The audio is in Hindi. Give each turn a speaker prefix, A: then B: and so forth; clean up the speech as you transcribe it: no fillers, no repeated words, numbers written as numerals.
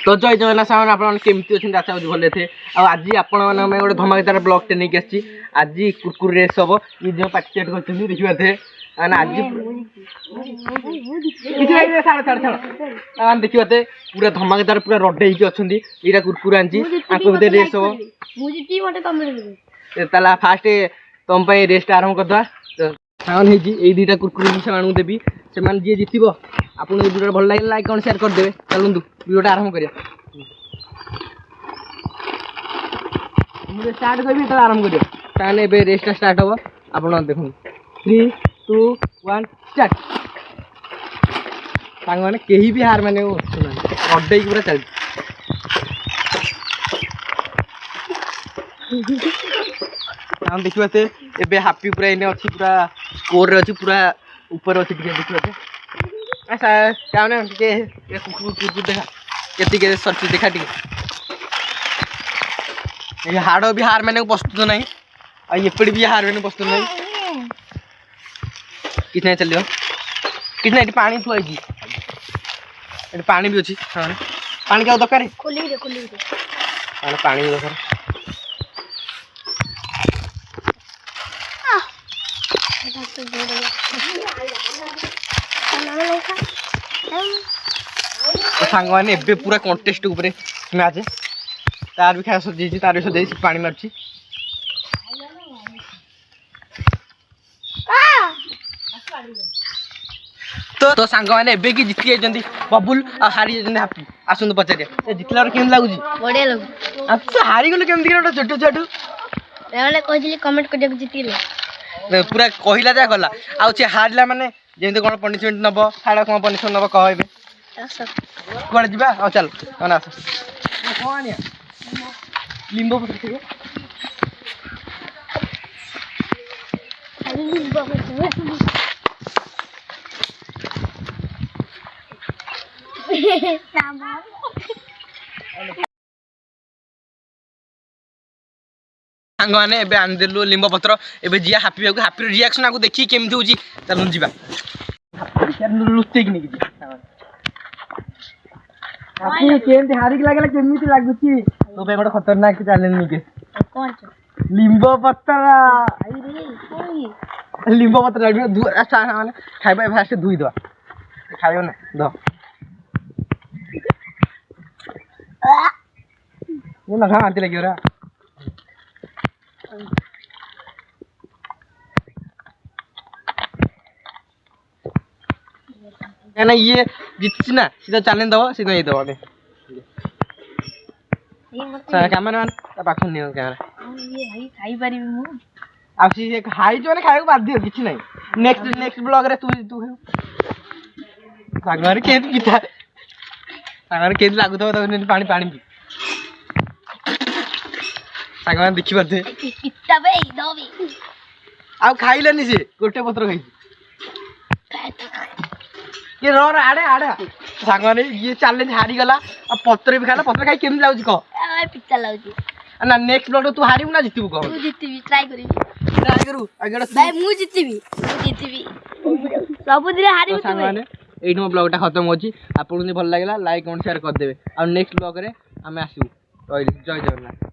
A: तो जय जगन्नाथ सामान आपमती अच्छे आशा करी भले थे आज आपण मैंने गोटे धमाकेदार ब्लॉगटे नहीं आसी आज कुरकुर रेस हम ये जो पार्टिसिपेट कर देखिए थे आज देखिए थे पूरा धमाकेदार पूरा रडे अच्छा यहाँ कुरकुर आनी भर रेस हम फास्ट तुम रेस्ट आरंभ करदे सामान यही दुटा कुरकुर से देवी से जी जीत आपको वीडियो भल लगे लाइक कौन शेयर करदे चलू वीडियो आरंभ करिया मुझे स्टार्ट करी तो आरंभ करिए रेस्ट स्टार्ट हम आप देखो 3 2 1 स्टार्ट सांग मैंने कहीं भी हार माने अड्डे पूरा चल देखिए एबे हापी पूरा इने अच्छी पूरा स्कोर अच्छी पूरा ऊपर अच्छी देखिए क्या देखा के सर्च देखा टे हाड़ भी हार मैंने प्रस्तुत ना एपट भी हार मैंने प्रस्तुत ना कितना चलो कितना ये पानी थुआई पानी भी अच्छी पानी क्या दरकार पानी भी दरकार सांग मैंने एबे पूरा कंटेस्ट ऊपर मैच तार भी खाया सजी तार भी सजाई पानी मार्ची तो सांग मैंने एबे की जीती जाइए बबुल आ हारी जाइए हापी आसतु पचारे जितला केम लगुच
B: बढ़िया लगुच
A: अच्छा हारी गले केमती गोटे छोट छुआटू
B: मैंने कहली कमेंट कर जीती
A: पूरा कहला जा गला आ हारला माने जेमती कौन पनिशमेंट नब हाड़ा कौन पनिशमेंट नब कह कौन जा आ चल कौन आस कौन लिंबू पत्र सांग मैंने एबे आनदेलु लिंब पत्र एबे जिया हापी हापी रिएक्शन आपको देखी केमती होची चलून जीवा लुचेक नहीं हापी केमती हारिक लागला केमती लागुची तो बे गोटे खतरनाक चैलेंज नहीं के
B: कौन
A: लिंब पत्र लिंब पत्र माने खाइबा फास्ट धुई दवा खाइबो ना द ये ना खा आंती लगी रे ना ये जीत ना सीधा चैलेंज दवा सीधा ये दवा कैमरामैन पाखन नहीं कैमरा
B: ये खाई पारी मु
A: आप सी खाई जो खाई बाध्य किछ नहीं नेक्स्ट ब्लॉग रे तू तू सागर के पिता सागर के लागु तो पानी पानी पी सागर देखि बाते
B: पिता बे दबी
A: आ खाइलेनी से गोटे पत्र खाई ये रो आड़े आड़े सागर ये चैलेंज हारी गला आ पत्र भी खाला पत्र खाई केम लाउज को
B: पिता लाउजी
A: ना नेक्स्ट ब्लॉग तो हारिबु ना जितबु को
B: तू जीतबी ट्राई
A: करू अगड़
B: भाई मु जीतबी सब दिन हारिबु तू
A: माने एई नो ब्लॉग टा खत्म होची आपन भल लागला लाइक कमेंट शेयर कर देबे आ नेक्स्ट ब्लॉग रे हमें आसीबु जय जगन्नाथ।